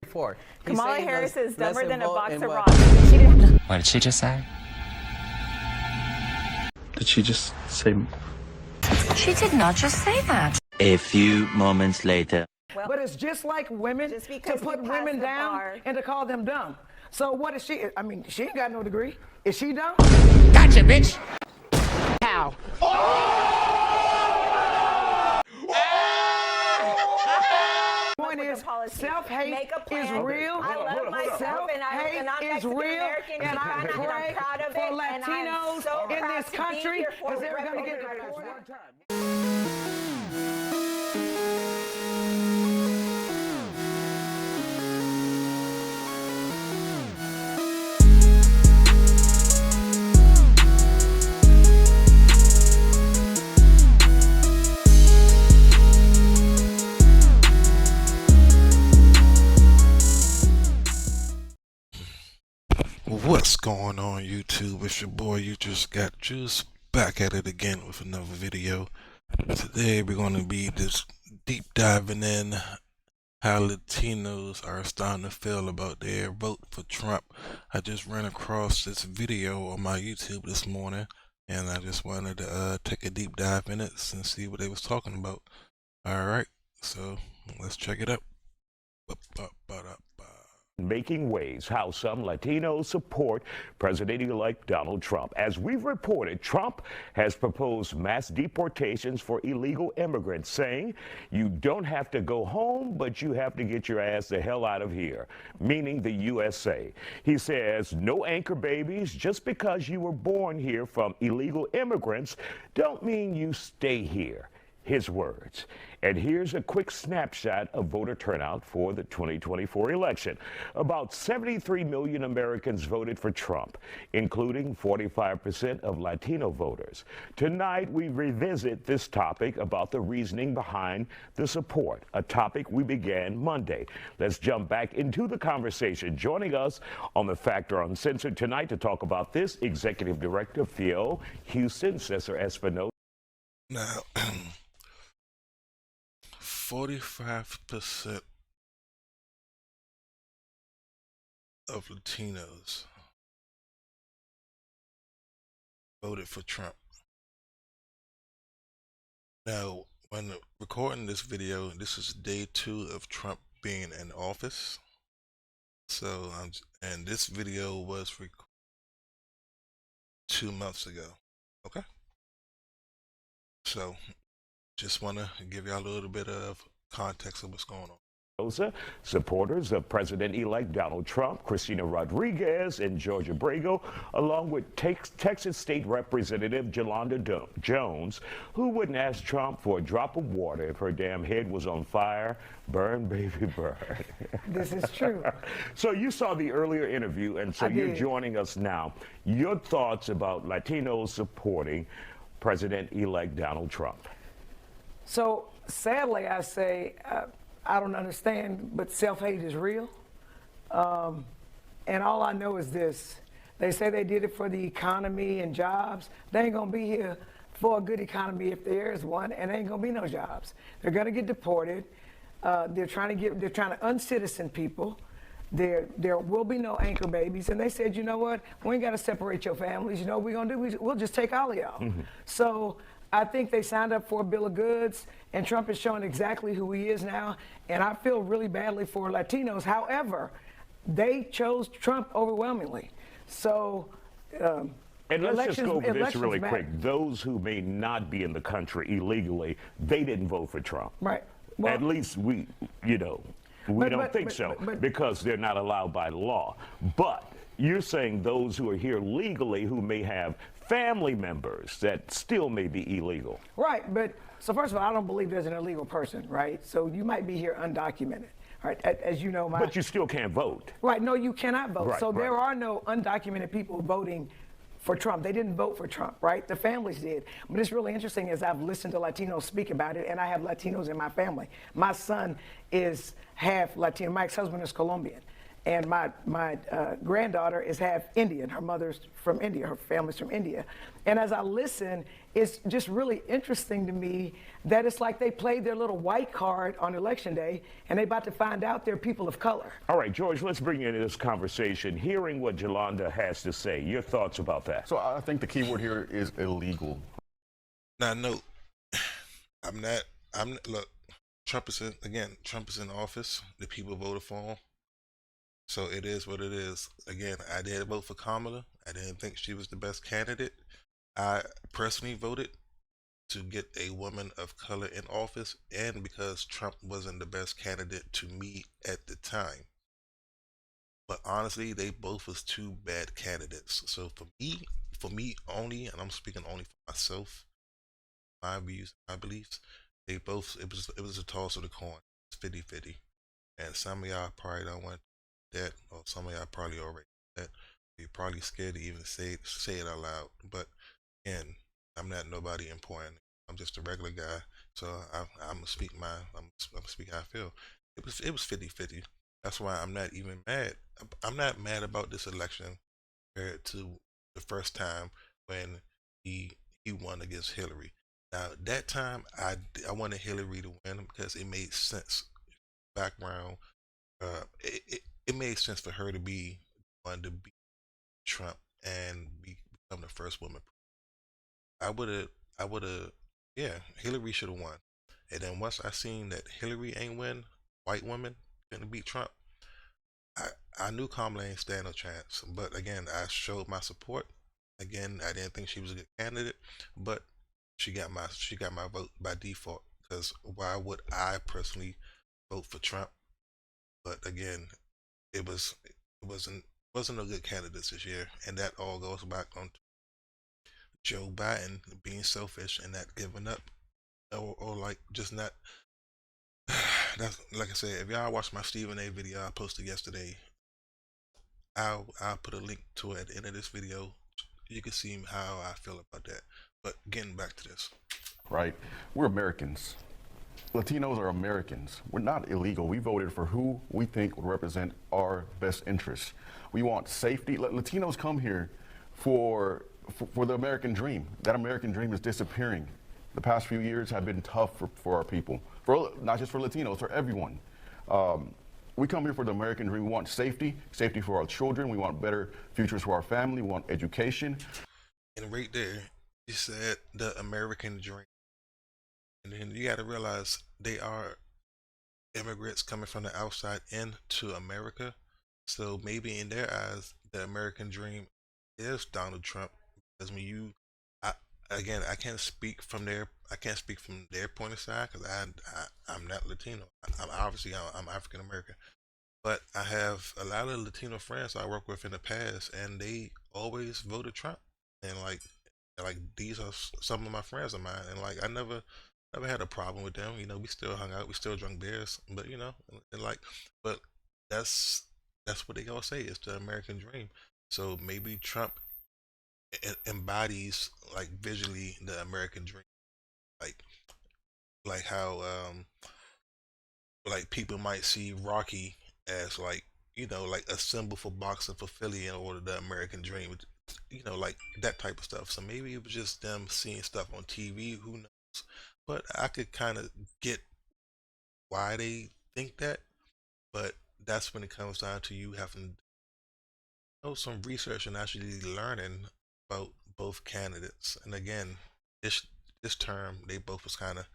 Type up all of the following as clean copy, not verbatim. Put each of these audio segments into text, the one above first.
Before. Kamala Harris is dumber than a box of what? rocks. She didn't. What did she just say? Did she just say? She did not just say that. A few moments later. But it's just like women Just to because put we passed women the down bar. and to call them dumb. So what is she? I mean, she ain't got no degree. Is she dumb? Gotcha, bitch. How? Point is, self-hate Make a plan. is real. I love myself, and I'm Self-hate is Mexican real, American, and I and pray I'm proud of for it, and I'm Latinos so in proud this to be country here for because they're going to get representing deported. ourselves. What's going on YouTube? It's your boy You Just Got Juice back at it again with another video. Today we're going to be just deep diving in how Latinos are starting to feel about their vote for Trump. I just ran across this video on my YouTube this morning and I just wanted to take a deep dive in it and see what they was talking about. Alright, so let's check it out. Making waves, how some Latinos support President-elect Donald Trump. As we've reported, Trump has proposed mass deportations for illegal immigrants, saying you don't have to go home, but you have to get your ass the hell out of here, meaning the USA. He says no anchor babies. Just because you were born here from illegal immigrants don't mean you stay here. His words. And here's a quick snapshot of voter turnout for the 2024 election. About 73 million Americans voted for Trump, including 45% of Latino voters. Tonight, we revisit this topic about the reasoning behind the support, a topic we began Monday. Let's jump back into the conversation. Joining us on The Factor Uncensored tonight to talk about this, Executive Director Phil Houston, Cesar Espinosa. Now, 45% of Latinos voted for Trump. Now, when recording this video, this is day 2 of Trump being in office. So, and this video was recorded 2 months ago. Okay? So, just want to give y'all a little bit of context of what's going on. Supporters of President-elect Donald Trump, Cristina Rodriguez and Georgia Brago, along with Texas State Representative Yolanda Jones, who wouldn't ask Trump for a drop of water if her damn head was on fire. Burn, baby, burn. This is true. So you saw the earlier interview, and so you're joining us now. Your thoughts about Latinos supporting President-elect Donald Trump? So sadly, I say, I don't understand, but self-hate is real. And all I know is this. They say they did it for the economy and jobs. They ain't gonna be here for a good economy if there is one, and there ain't gonna be no jobs. They're gonna get deported. They're trying to uncitizen people. There will be no anchor babies. And they said, you know what? We ain't gotta separate your families. You know what we're gonna do? We'll just take all of y'all. Mm-hmm. So I think they signed up for a bill of goods, and Trump is showing exactly who he is now, and I feel really badly for Latinos. However, they chose Trump overwhelmingly. So, and let's just go over this really matter. quick. Those who may not be in the country illegally, they didn't vote for Trump. Right. Well, at least we don't think so, because they're not allowed by law. But you're saying those who are here legally who may have family members that still may be illegal. Right, but so first of all, I don't believe there's an illegal person, right? So you might be here undocumented, right? As you know, but you still can't vote. Right, no, you cannot vote. Right, so there are no undocumented people voting for Trump. They didn't vote for Trump, right? The families did. But it's really interesting as I've listened to Latinos speak about it, and I have Latinos in my family. My son is half Latino. My ex-husband is Colombian. And my granddaughter is half Indian. Her mother's from India. Her family's from India. And as I listen, it's just really interesting to me that it's like they played their little white card on election day, and they're about to find out they're people of color. All right, George, let's bring you into this conversation, hearing what Yolanda has to say. Your thoughts about that? So I think the key word here is illegal. Now, no, look, Trump is in office. The people voted for him. So it is what it is. Again, I did vote for Kamala. I didn't think she was the best candidate. I personally voted to get a woman of color in office, and because Trump wasn't the best candidate to me at the time. But honestly, they both was two bad candidates. So for me only, and I'm speaking only for myself, my views, my beliefs, it was a toss of the coin. It's 50-50. And some of y'all probably don't want that, or some of y'all probably already that. You're probably scared to even say it out loud. But again, I'm not nobody important. I'm just a regular guy. So I'm gonna speak I'm gonna speak how I feel. It was 50-50. That's why I'm not even mad. I'm not mad about this election compared to the first time when he won against Hillary. Now that time I wanted Hillary to win because it made sense. Background, it made sense for her to be one to beat Trump and become the first woman. I would have, yeah, Hillary should have won. And then once I seen that Hillary ain't win, white woman couldn't beat Trump, I knew Kamala ain't stand no chance. But again, I showed my support. Again, I didn't think she was a good candidate, but she got my vote by default. Because why would I personally vote for Trump? But again, it wasn't a good candidates this year, and that all goes back on Joe Biden being selfish and not giving up, or like just not. That's like I said. If y'all watched my Stephen A. video I posted yesterday, I'll put a link to it at the end of this video. You can see how I feel about that. But getting back to this, Right? We're Americans. Latinos are Americans. We're not illegal. We voted for who we think would represent our best interests. We want safety. Latinos come here for the American dream. That American dream is disappearing. The past few years have been tough for our people, not just for Latinos, for everyone. We come here for the American dream. We want safety for our children. We want better futures for our family. We want education. and right there, you said the American dream. And then you got to realize they are immigrants coming from the outside into America. So maybe in their eyes, the American dream is Donald Trump. Because again, I can't speak from their point of sight because I'm not Latino. I'm African American. But I have a lot of Latino friends I work with in the past, and they always voted Trump. And like these are some of my friends of mine, and like I never had a problem with them. You know, we still hung out, we still drank beers, but you know, and like, but that's what they all say. It's the American dream. So maybe Trump embodies like visually the American dream, like how like people might see Rocky as like, you know, like a symbol for boxing for Philly in order the American dream, you know, like that type of stuff. So maybe it was just them seeing stuff on TV, who knows. But I could kind of get why they think that, but that's when it comes down to you having to know some research and actually learning about both candidates. And again, this term they both was kind of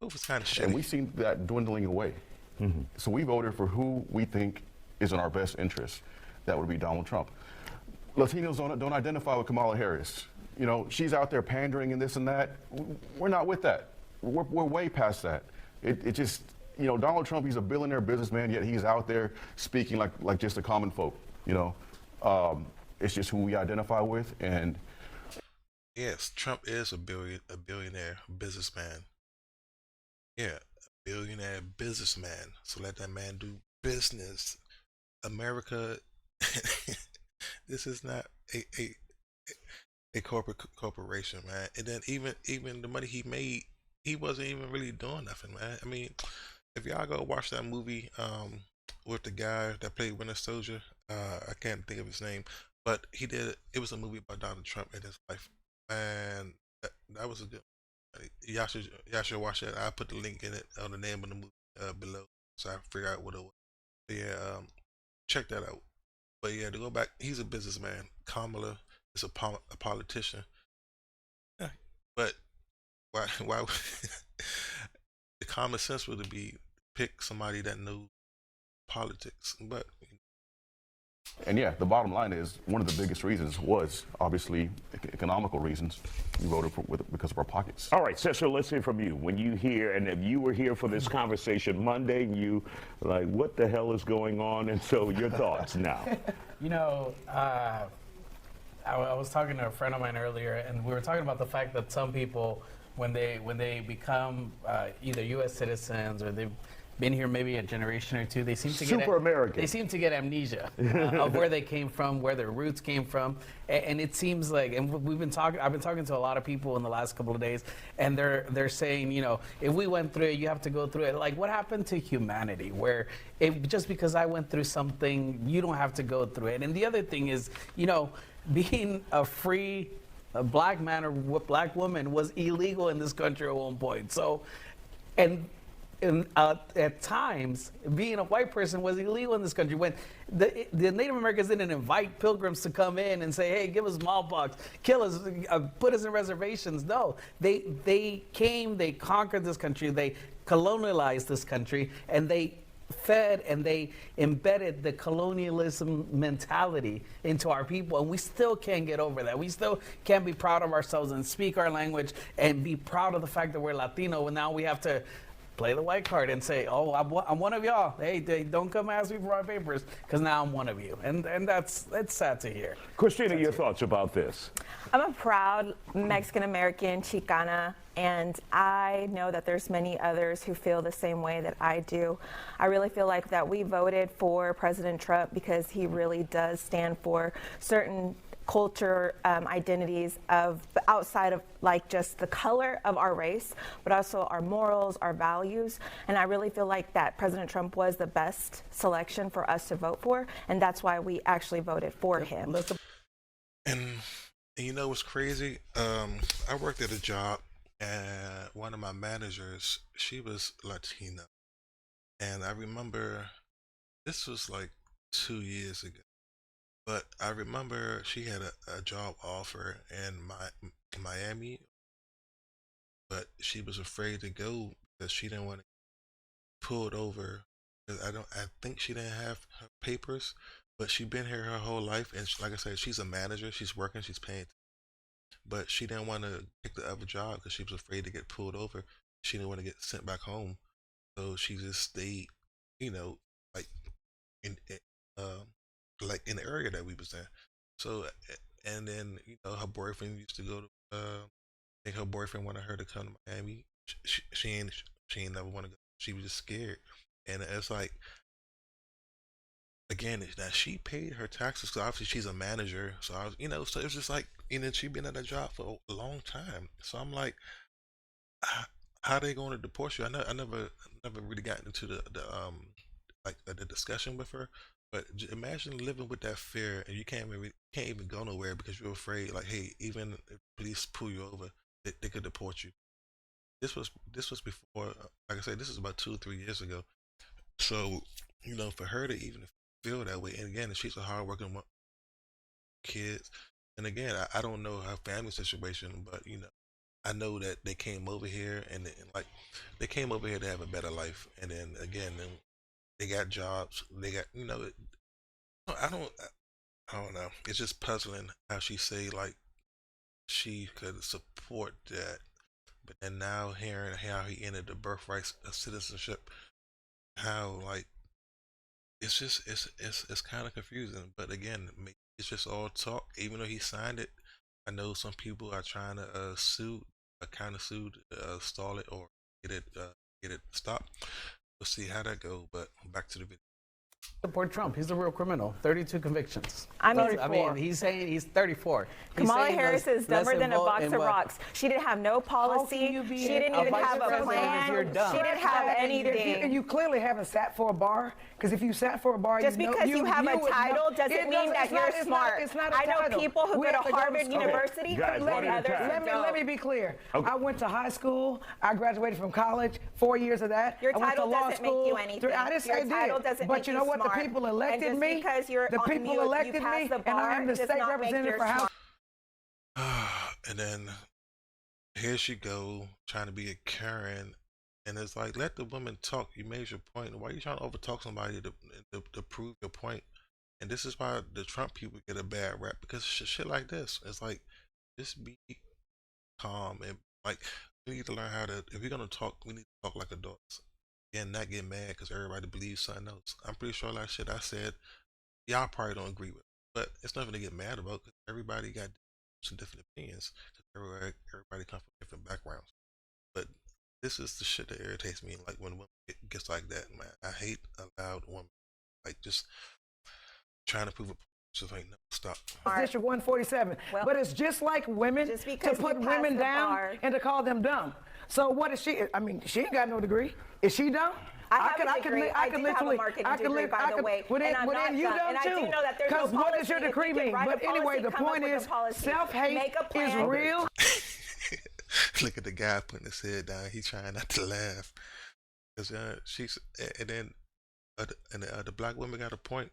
shitty. And we've seen that dwindling away. So we voted for who we think is in our best interest. That would be Donald Trump. Latinos don't identify with Kamala Harris. You know, she's out there pandering and this and that. We're not with that. We're way past that. It just, you know, Donald Trump, he's a billionaire businessman, yet he's out there speaking like just a common folk, you know. It's just who we identify with. And yes, Trump is a billionaire businessman. Yeah, a billionaire businessman. So let that man do business. America, this is not a corporation, man. And then even the money he made, he wasn't even really doing nothing, man. I mean, if y'all go watch that movie, with the guy that played Winter Soldier. I can't think of his name, but he did. It was a movie about Donald Trump and his life, and that was a good. Y'all should watch that. I put the link in it on the name of the movie below, so I figure out what it was. But yeah, check that out. But yeah, to go back, he's a businessman. Kamala is a politician. Yeah. But why the common sense would be pick somebody that knows politics. But And yeah, the bottom line is one of the biggest reasons was obviously economical reasons. We voted for because of our pockets. All right, Cecil, let's hear from you. When you hear, and if you were here for this conversation Monday, you like, what the hell is going on? And so your thoughts now. You know, I was talking to a friend of mine earlier, and we were talking about the fact that some people, when they become either U.S. citizens or they've been here maybe a generation or two, they seem to Super American. They seem to get amnesia of where they came from, where their roots came from, and it seems like, and we've been talking. I've been talking to a lot of people in the last couple of days, and they're saying, you know, if we went through it, you have to go through it. Like, what happened to humanity? Where just because I went through something, you don't have to go through it. And the other thing is, you know, being a black man or black woman was illegal in this country at one point. So, and at times, being a white person was illegal in this country. When the Native Americans didn't invite pilgrims to come in and say, hey, give us smallpox, kill us, put us in reservations. No, they came, they conquered this country, they colonialized this country, and they fed and they embedded the colonialism mentality into our people, and we still can't get over that. We still can't be proud of ourselves and speak our language and be proud of the fact that we're Latino, and now we have to play the white card and say, oh, I'm one of y'all. Hey, don't come ask me for my papers, because now I'm one of you. And that's sad to hear. Christina, your thoughts about this? I'm a proud Mexican-American Chicana, and I know that there's many others who feel the same way that I do. I really feel like that we voted for President Trump because he really does stand for certain culture identities of outside of like just the color of our race, but also our morals, our values. And I really feel like that President Trump was the best selection for us to vote for, and that's why we actually voted for him. and you know what's crazy? I worked at a job, and one of my managers, she was Latina, and I remember this was like 2 years ago. But I remember she had a job offer in Miami, but she was afraid to go because she didn't want to get pulled over. 'Cause I think she didn't have her papers, but she'd been here her whole life, and like I said, she's a manager. She's working, she's paying, but she didn't want to take the other job because she was afraid to get pulled over. She didn't want to get sent back home, so she just stayed, you know, like in um like in the area that we was in. So and then her boyfriend used to go to. I think her boyfriend wanted her to come to Miami. She ain't never want to go. She was just scared, and it's like again now she paid her taxes because obviously she's a manager. So I was so it was just like she been at that job for a long time. So I'm like, how they going to deport you? I never really got into the discussion with her. But imagine living with that fear, and you can't even go nowhere because you're afraid. Like, hey, even if police pull you over, they could deport you. This was before. Like I said, this is about 2 or 3 years ago. So for her to even feel that way, and again, she's a hardworking kids, and again, I don't know her family situation, but I know that they came over here and like they came over here to have a better life, and then again, they got jobs. They got I don't I don't know. It's just puzzling how she say like she could support that, but then now hearing how he ended the birthright of citizenship, how like it's kind of confusing. But again, it's just all talk. Even though he signed it, I know some people are trying to sue, stall it or get it stopped. We'll see how that go. But back to the video. Support Trump. He's the real criminal. 32 convictions. I mean, I mean, he's saying he's 34. Kamala Harris is dumber than a box of rocks. She didn't have no policy. She didn't even have a plan. She didn't have anything. You clearly haven't sat for a bar, because if you sat for a bar, just because you have a title doesn't mean that you're smart. It's not a I title. know people who go to Harvard University. Guys, let me be clear. I went to high school. I graduated from college. 4 years of that. Your I went to title law doesn't school. make you anything. I didn't say Your it title did. doesn't But make you you know what? The smart. people elected And just me. because you're The on people mute, elected you pass me, the and I am bar, the does state not make representative you for House. And then here she go trying to be a Karen, and it's like, let the woman talk. You made your point. Why are you trying to overtalk somebody to prove your point? And this is why the Trump people get a bad rap, because shit like this. It's like, just be calm, and like, we need to learn how to. If we're gonna talk, we need to talk like adults. And not get mad because everybody believes something else. I'm pretty sure a lot of shit I said, y'all probably don't agree with, but it's nothing to get mad about, because everybody got some different opinions. Everybody comes from different backgrounds. But this is the shit that irritates me. Like when women gets like that, man. I hate a loud woman, like just trying to prove a point. Just like, no, stop. District 147. Well, but it's just like women just to because put you pass women the down bar. and to call them dumb. So what is she? I mean, she ain't got no degree. Is she dumb? I have a degree. I do have a marketing degree, by the way, Well, and I'm not you dumb. dumb And I too. do know that there's no Because what does policy. your If you degree can mean? write a But anyway, policy, the come up point with a is, policy. self-hate Make a is plan. real. Look at the guy putting his head down. He's trying not to laugh. Cause she's, and then the black woman got a point.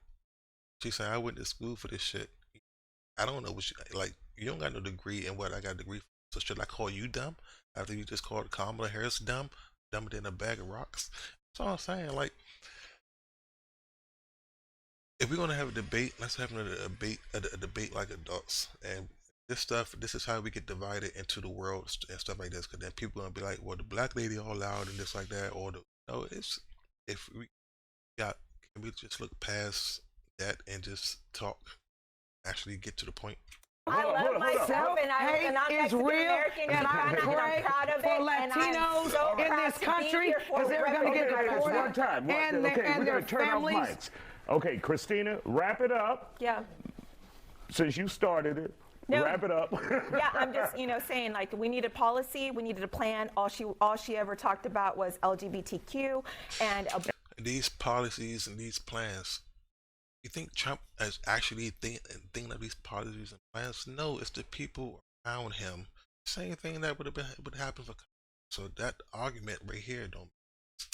She said, "I went to school for this shit. I don't know what you like. You don't got no degree in what I got a degree for. So should I call you dumb after you just called Kamala Harris dumb, dumber than a bag of rocks?" That's all I'm saying. Like, if we're gonna have a debate, let's have a debate like adults. And this is how we get divided into the world and stuff like this. Because then people gonna be like, "Well, the black lady all loud and this like that," or no, it's if we got, can we just look past that and just talk, actually get to the point. I love myself, and I'm Mexican American, and I pray proud of for it. Latinos so in this country, because they're going to get deported. One time. And Okay, we're their going to turn off families. mics. Okay, Christina, wrap it up. Yeah. Since you started it, No. wrap it up. Yeah, I'm just, saying, like, we needed policy, we needed a plan. All she ever talked about was LGBTQ and These policies and these plans. You think Trump is actually thinking of these policies and plans? No, it's the people around him. Same thing that would happen for. So that argument right here don't.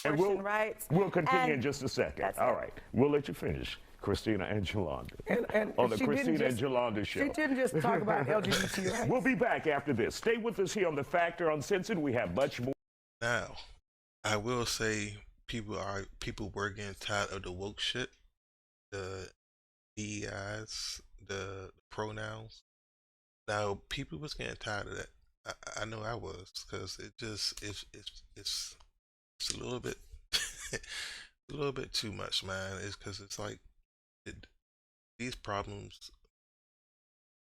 And rights. We'll continue And in just a second. that's All it. right, we'll let you finish, Christina and Yolanda, And on the she didn't Christina and just- Yolanda show. She didn't just talk about LGBT rights. We'll be back after this. Stay with us here on The Factor Uncensored. We have much more. Now, I will say people were getting tired of the woke shit, the DEIs, the pronouns. Now, people was getting tired of that. I know I was, because it's a little bit a little bit too much, man. It's because it's like these problems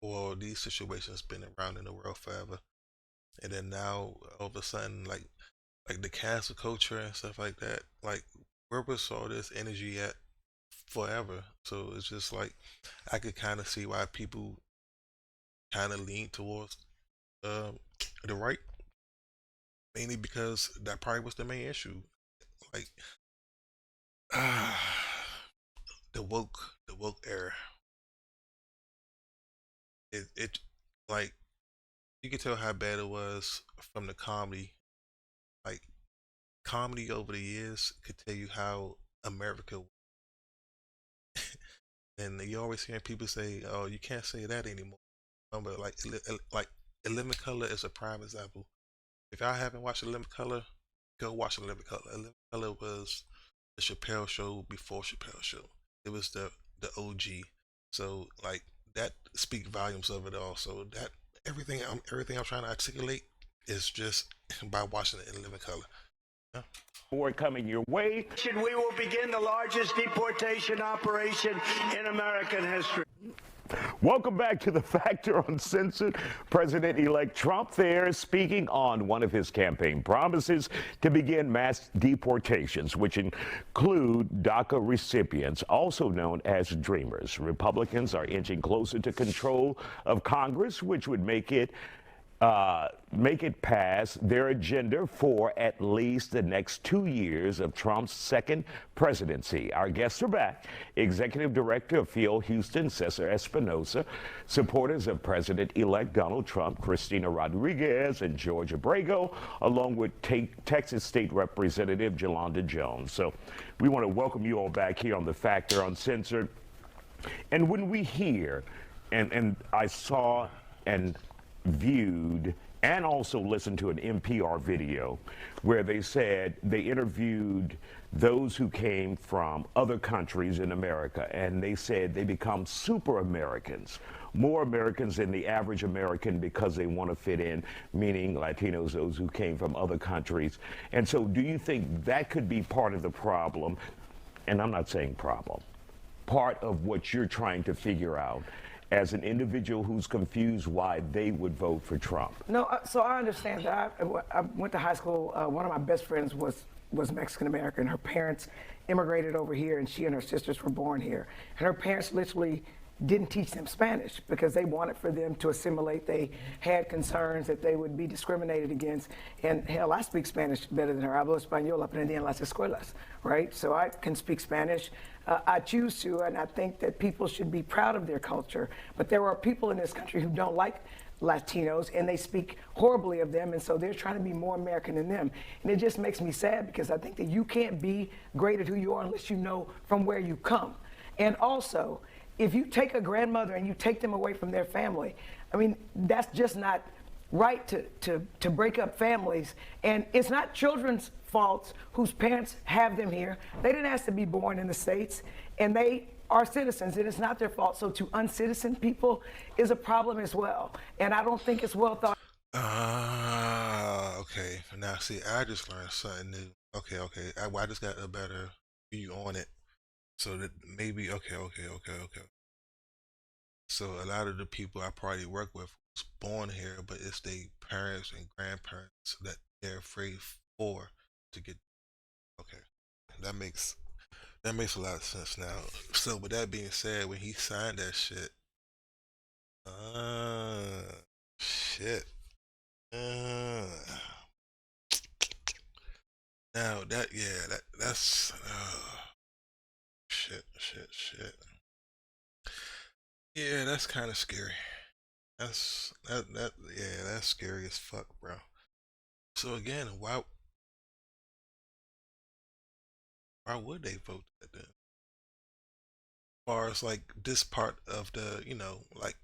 or these situations been around in the world forever, and then now all of a sudden, like the cancel culture and stuff like that, like where was all this energy at forever? So it's just like I could kind of see why people kind of lean towards the right, mainly because that probably was the main issue. Like the woke era. It like you could tell how bad it was from the comedy. Like comedy over the years could tell you how America. And you always hear people say, "Oh, you can't say that anymore." But like In Living Color is a prime example. If y'all haven't watched In Living Color, go watch In Living Color. In Living Color was the Chappelle Show before Chappelle Show. It was the OG. So like that speaks volumes of it all. So that everything I'm trying to articulate is just by watching it In Living Color. Yeah. More coming your way. We will begin the largest deportation operation in American history. Welcome back to The Factor Uncensored. President-elect Trump there speaking on one of his campaign promises to begin mass deportations, which include DACA recipients, also known as Dreamers. Republicans are inching closer to control of Congress, which would make it pass their agenda for at least the next 2 years of Trump's second presidency. Our guests are back. Executive Director of Field Houston, Cesar Espinosa, supporters of President-elect Donald Trump, Cristina Rodriguez and George Abrego, along with Texas State Representative Jolanda Jones. So we want to welcome you all back here on The Factor Uncensored. And when we hear, and I saw and viewed and also listened to an NPR video where they said they interviewed those who came from other countries in America, and they said they become super Americans, more Americans than the average American because they want to fit in, meaning Latinos, those who came from other countries. And so do you think that could be part of the problem? And I'm not saying problem, part of what you're trying to figure out as an individual who's confused why they would vote for Trump? No, so I understand that. I went to high school. One of my best friends was Mexican American. Her parents immigrated over here, and she and her sisters were born here. And her parents literally didn't teach them Spanish because they wanted for them to assimilate. They had concerns that they would be discriminated against. And hell, I speak Spanish better than her. Hablo español, aprendí en las escuelas, right? So I can speak Spanish. I choose to, and I think that people should be proud of their culture. But there are people in this country who don't like Latinos, and they speak horribly of them, and so they're trying to be more American than them. And it just makes me sad because I think that you can't be great at who you are unless you know from where you come. And also, if you take a grandmother and you take them away from their family, I mean, that's just not right to break up families. And it's not children's faults whose parents have them here. They didn't ask to be born in the States, and they are citizens, and it's not their fault. So to uncitizen people is a problem as well. And I don't think it's well thought. Okay. Now, see, I just learned something new. Okay. I just got a better view on it. So that maybe, okay. So a lot of the people I probably work with was born here, but it's their parents and grandparents that they're afraid for to get. Okay, that makes a lot of sense now. So with that being said, when he signed that shit, shit. Now that's shit. Yeah, that's kind of scary. That's scary as fuck, bro. So again, why would they vote that then? As far as like this part of the, like,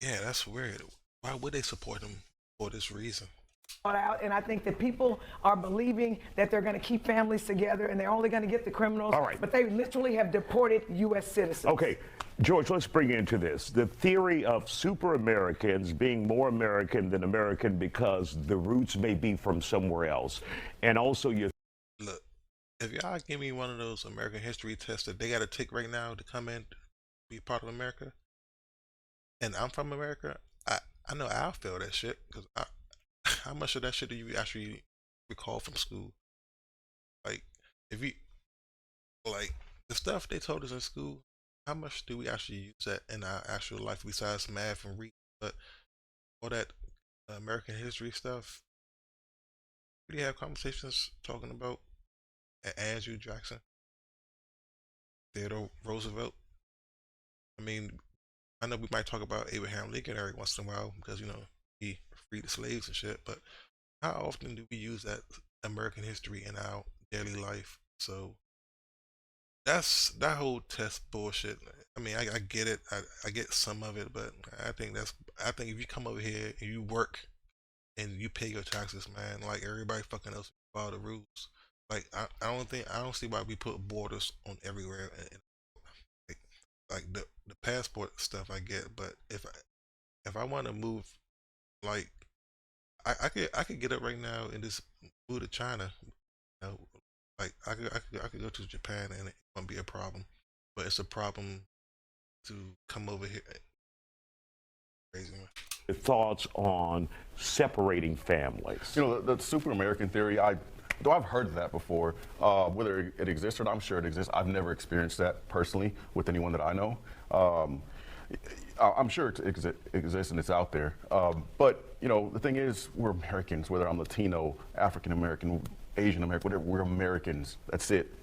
yeah, that's weird. Why would they support him for this reason? Out, and I think that people are believing that they're going to keep families together and they're only going to get the criminals. All right. But they literally have deported U.S. citizens. Okay, George, let's bring you into this. The theory of super Americans being more American than American because the roots may be from somewhere else. And also your... Look, if y'all give me one of those American history tests that they got to take right now to come in, be part of America, and I'm from America, I know I'll fail that shit because how much of that shit do you actually recall from school? Like, if you, like, the stuff they told us in school, how much do we actually use that in our actual life besides math and reading? But all that American history stuff, we have conversations talking about Andrew Jackson, Theodore Roosevelt. I mean, I know we might talk about Abraham Lincoln every once in a while because, he freed the slaves and shit, but how often do we use that American history in our daily life? So that's that whole test bullshit. I mean, I get it. I get some of it, but I think if you come over here and you work and you pay your taxes, man, like everybody fucking else follow the rules. Like I don't see why we put borders on everywhere. And like the passport stuff I get, but if I want to move, like I could get up right now and just move to China. Like I could go to Japan and it won't be a problem. But it's a problem to come over here. Crazy, man. Thoughts on separating families? You know, the super American theory, though I've heard of that before, whether it exists or not, I'm sure it exists. I've never experienced that personally with anyone that I know. I'm sure it exists and it's out there. But, you know, the thing is, we're Americans, whether I'm Latino, African American, Asian American, whatever, we're Americans. That's it.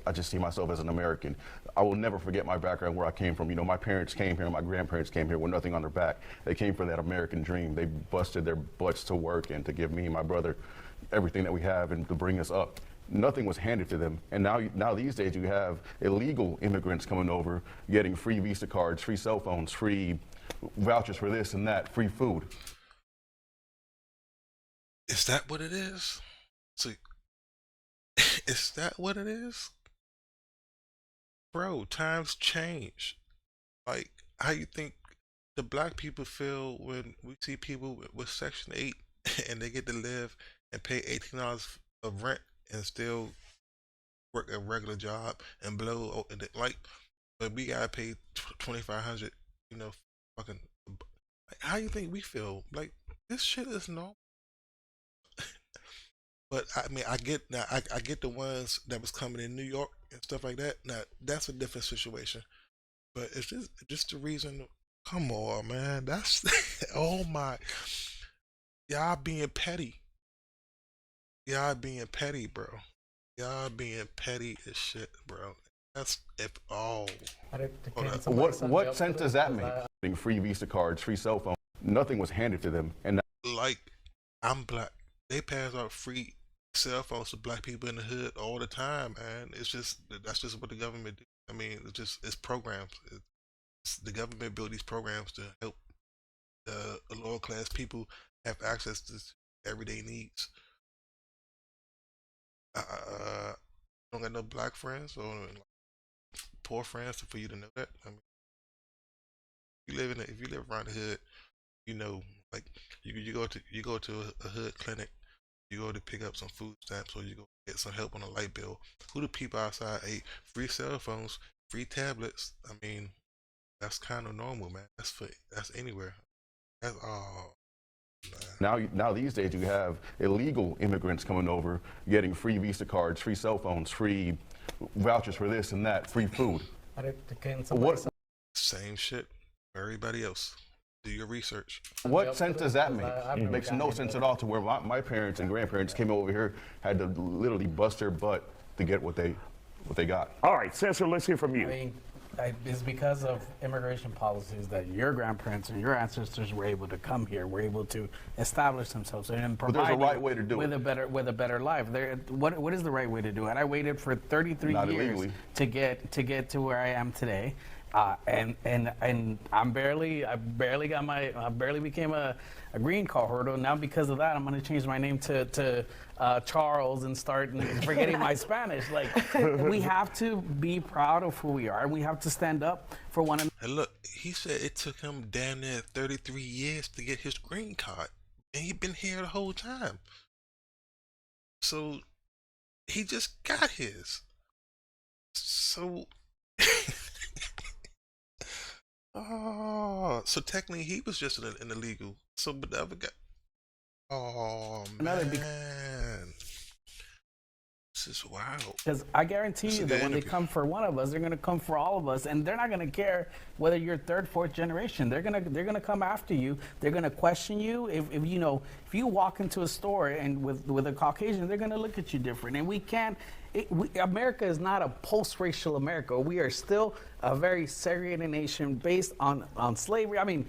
I just see myself as an American. I will never forget my background, where I came from. You know, my parents came here, my grandparents came here with nothing on their back. They came for that American dream. They busted their butts to work and to give me and my brother everything that we have and to bring us up. Nothing was handed to them. And now these days you have illegal immigrants coming over, getting free Visa cards, free cell phones, free vouchers for this and that, free food. Is that what it is? So, is that what it is? Bro, times change. Like, how you think the black people feel when we see people with Section 8 and they get to live and pay $18 of rent and still work a regular job and blow, like, but we gotta pay $2,500, you know, fucking, like, how you think we feel? Like, this shit is normal. But I mean, I get the ones that was coming in New York and stuff like that. Now that's a different situation. But it's just the reason. Come on, man. That's oh my. Y'all being petty. Y'all being petty, bro. Y'all being petty as shit, bro. That's What sense does that make? Getting free Visa cards, free cell phones. Nothing was handed to them, and like, I'm black. They pass out free cell phones to black people in the hood all the time, man. That's just what the government do. I mean, it's programs. The government built these programs to help the lower class people have access to everyday needs. Don't got no black friends or poor friends for you to know that. I mean, if you live around the hood, you know, like you go to a hood clinic, you go to pick up some food stamps, or you go get some help on a light bill. Who the people outside ate free cell phones, free tablets? I mean, that's kind of normal, man. That's anywhere. That's all. Now these days you have illegal immigrants coming over, getting free Visa cards, free cell phones, free vouchers for this and that, free food. Same shit for everybody else. Do your research. What sense does that make? It makes no sense at all, to where my parents and grandparents came over here, had to literally bust their butt to get what they got. All right, Cesar, let's hear from you. I mean, it's because of immigration policies that your grandparents and your ancestors were able to come here, were able to establish themselves and provide there's a right way to do with it. with a better life. What is the right way to do it? I waited for 33 Not years illegally. to get to where I am today. And I barely became a green card holder. Now because of that, I'm going to change my name to Charles and start forgetting my Spanish. Like, we have to be proud of who we are, and we have to stand up for one another. And look, he said it took him damn near 33 years to get his green card, and he'd been here the whole time. So he just got his. So. Oh, so technically he was just an illegal. So, but the other guy. Oh man, this is wild. Because I guarantee you that when they come for one of us, they're going to come for all of us, and they're not going to care whether you're third, fourth generation. They're gonna come after you. They're going to question you. If you walk into a store and with a Caucasian, they're going to look at you different. And we can't. America is not a post-racial America. We are still a very segregated nation based on slavery. I mean,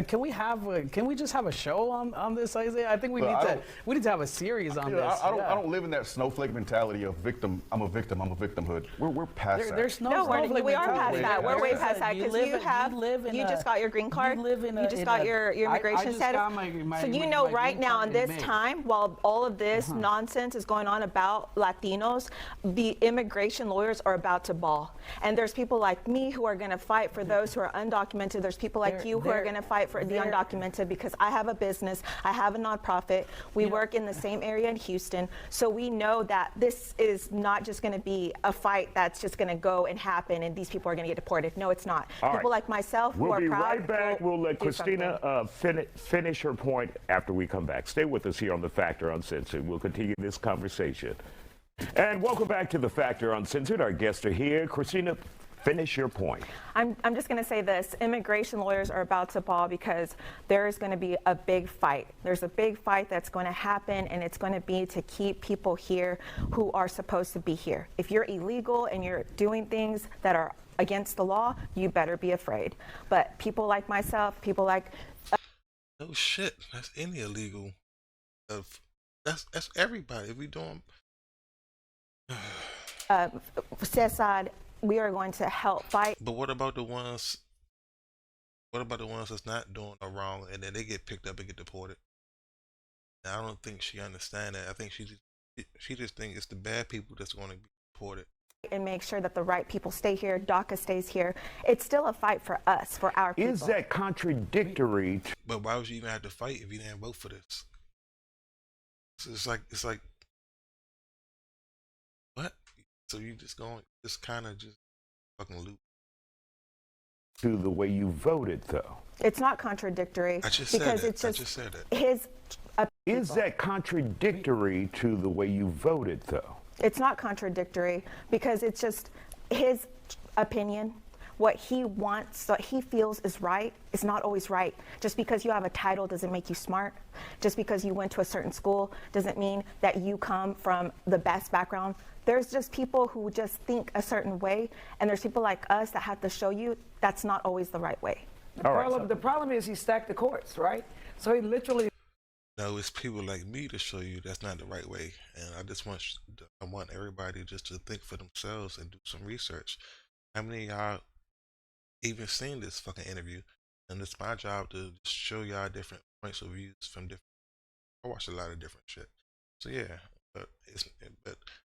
can we just have a show on this, Isaiah? I think we need to have a series on this. I don't live in that snowflake mentality of victim. I'm a victimhood. We're past that. There's No, we are past that. We're way past that, because you just got your green card. You just got your immigration status. So you know right now in this time, while all of this nonsense is going on about Latinos, the immigration lawyers are about to ball. And there's people like me who are going to fight for those who are undocumented. There's people like you who are going to fight for the undocumented, because I have a business, I have a nonprofit, we work in the same area in Houston, so we know that this is not just going to be a fight that's just going to go and happen and these people are going to get deported. No, it's not. All People right. like myself who We'll are be proud. right back. We'll let do Christina something. finish her point after we come back. Stay with us here on The Factor Uncensored. We'll continue this conversation. And welcome back to The Factor Uncensored. Our guests are here. Christina, finish your point. I'm just going to say this. Immigration lawyers are about to ball because there is going to be a big fight. There's a big fight that's going to happen, and it's going to be to keep people here who are supposed to be here. If you're illegal and you're doing things that are against the law, you better be afraid. But people like myself, people like... No shit. That's any illegal. That's everybody. If we doing. CESAD, we are going to help fight. But what about the ones? What about the ones that's not doing no wrong and then they get picked up and get deported? Now, I don't think she understands that. I think she just think it's the bad people that's going to be deported. And make sure that the right people stay here, DACA stays here. It's still a fight for us, for our people. Is that contradictory? But why would you even have to fight if you didn't vote for this? It's like what? So you just kind of fucking loop. To the way you voted, though. It's not contradictory. I just because said it's that. just I just said that. his. Is that contradictory to the way you voted, though? It's not contradictory because it's just his opinion. What he wants, what he feels is right, is not always right. Just because you have a title doesn't make you smart. Just because you went to a certain school doesn't mean that you come from the best background. There's just people who just think a certain way, and there's people like us that have to show you that's not always the right way. The problem is he stacked the courts, right? So he literally... No, it's people like me to show you that's not the right way. And I want everybody just to think for themselves and do some research. How many of y'all even seen this fucking interview? And it's my job to show y'all different points of views from different. I watch a lot of different shit. So yeah, but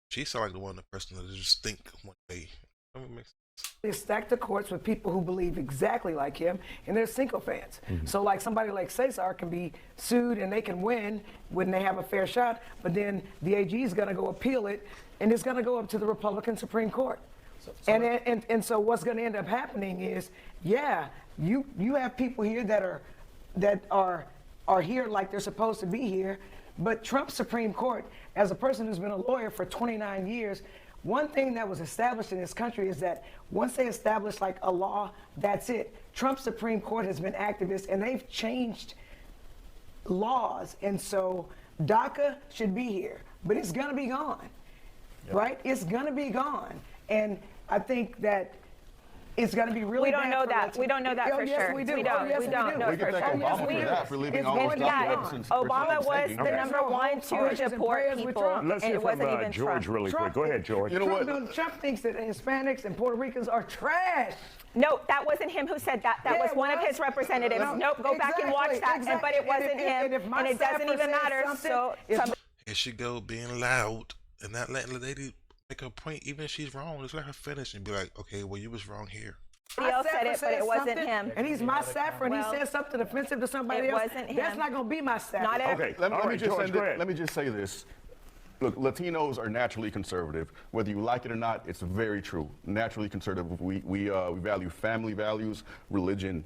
she sounds like the one person that just think one way. That makes sense. They stack the courts with people who believe exactly like him, and they're Cinco fans. So like somebody like Cesar can be sued and they can win when they have a fair shot, but then the AG is going to go appeal it, and it's going to go up to the Republican Supreme Court. And so what's going to end up happening is, yeah, you have people here that are here like they're supposed to be here, but Trump's Supreme Court, as a person who's been a lawyer for 29 years, one thing that was established in this country is that once they establish like a law, that's it. Trump's Supreme Court has been activists, and they've changed laws. And so DACA should be here, but it's going to be gone, right? It's going to be gone. And I think that it's going to be really bad. We don't know that. We don't know that for yes, sure. We do. We don't. Yes, we don't know We for can thank sure. Obama for that, for leaving all those documents. Obama was the number one to deport people, Let's and hear it wasn't from even George Trump. really quick. Go ahead, George. You know what? Trump thinks that Hispanics and Puerto Ricans are trash. No, that wasn't him who said that. That Yeah, was it one of was. his representatives. Nope, go back and watch that. Exactly. But it wasn't him, And and it doesn't even matter. So Here she go being loud and not letting the lady make her point, even if she's wrong. Just let her finish and be like, okay, well, you was wrong here. somebody else said it, but it wasn't him. And he's my staffer, and he Well, says something offensive to somebody it else. wasn't That's him. not going to be my staffer. Not every- Okay, Let all me right, just George, say go this. ahead. Let me just say this. Look, Latinos are naturally conservative. Whether you like it or not, it's very true. Naturally conservative. We value family values, religion.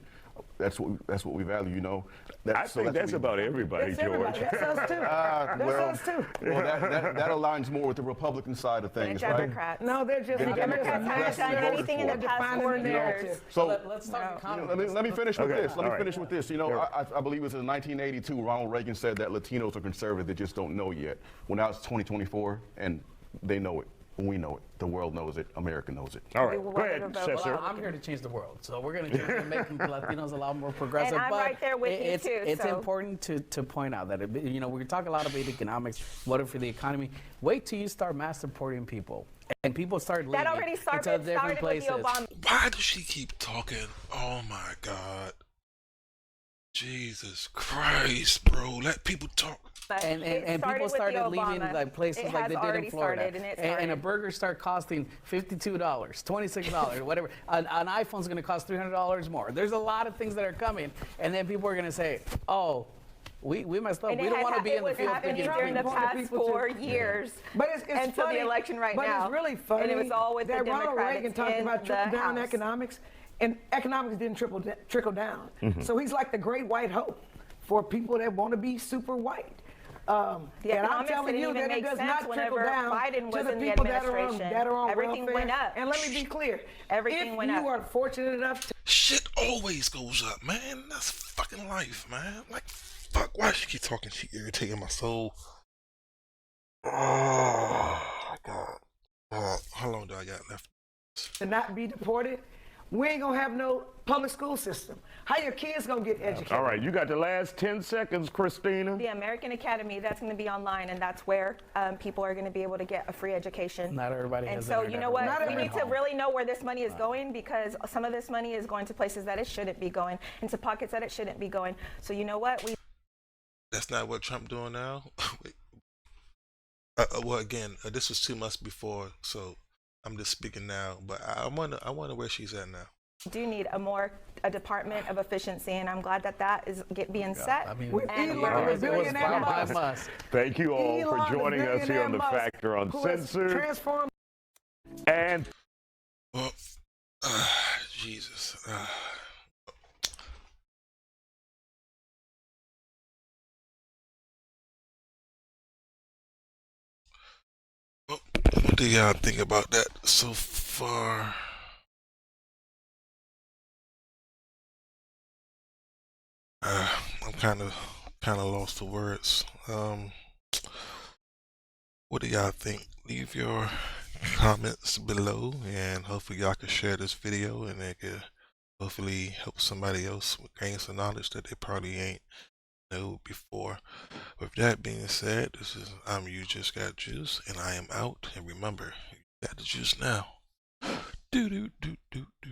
That's what we value. You know. I think that's about everybody, That's George. everybody. That's us too. That's us too. Well, that aligns more with the Republican side of And things, right? Democrats. No, they're just The Democrats haven't That's done voted anything in the for. past 4 years. So Let's talk economy. let me finish with Okay, this. Let all me right. finish with this. You know, I believe it was in 1982. Ronald Reagan said that Latinos are conservative. They just don't know yet. Well, now it's 2024, and they know it. We know it. The world knows it. America knows it. All right, We go ahead, wanted to vote. Cesar. Well, I'm here to change the world, so we're going to change and make Latinos a lot more progressive. And I'm but right there with you, it's, too, It's so- important to point out that we talk a lot about economics, voting for the economy. Wait till you start mass deporting people, and people start leaving That already into started different with places. the Obama. Why does she keep talking? Oh my God. Jesus Christ, bro. Let people talk. But And it people started with started the leaving Obama. like places It like has they did in already Florida. started, and it And a started. burger start costing $52, $26, whatever. An iPhone's going to cost $300 more. There's a lot of things that are coming, and then people are going to say, "Oh, we messed up. And we don't want to be in the it field was happening picking during the tomatoes." past people 4 to- years. But it's until funny, the election right but now. it's really funny And it was all with the that Ronald Democrats Reagan talked in about the trickle-down House. economics, and economics didn't trickle down. So he's like the great white hope for people that want to be super white. The And I'm economics telling didn't you even that it make does sense not trickle whenever down Biden to was the in the people that are administration. on Everything welfare. went up. And let me be clear. Everything if went you up. are fortunate enough to Shit always goes up, man. That's fucking life, man. Like, fuck, why she keep talking? She irritating my soul. Oh, God. How long do I got left? not be deported, we ain't gonna have no public school system. How your kids gonna get educated? All right, you got the last 10 seconds, Christina. The American Academy, that's going to be online, and that's where people are going to be able to get a free education. Not everybody And has so, internet you know or what? Wi-Fi We at need to home. really know where this money is going, because some of this money is going to places that it shouldn't be going, into pockets that it shouldn't be going. So, you know what? That's not what Trump doing now. Wait. Well, again, this was 2 months before, so I'm just speaking now. But I wonder where she's at now. do need a department of efficiency, and I'm glad that that is being set. I mean, and Elon, we're- the billionaire by Musk. Musk. Thank you all Elon, for the joining us here on The billionaire Musk, Factor who has Uncensored. transformed And Well, Jesus. Well, what do y'all think about that so far? I'm kind of lost for words. What do y'all think? Leave your comments below, and hopefully y'all can share this video, and it could hopefully help somebody else gain some knowledge that they probably ain't know before. With that being said, I'm You Just Got Juice, and I am out. And remember, you got the juice now. Do do do do do.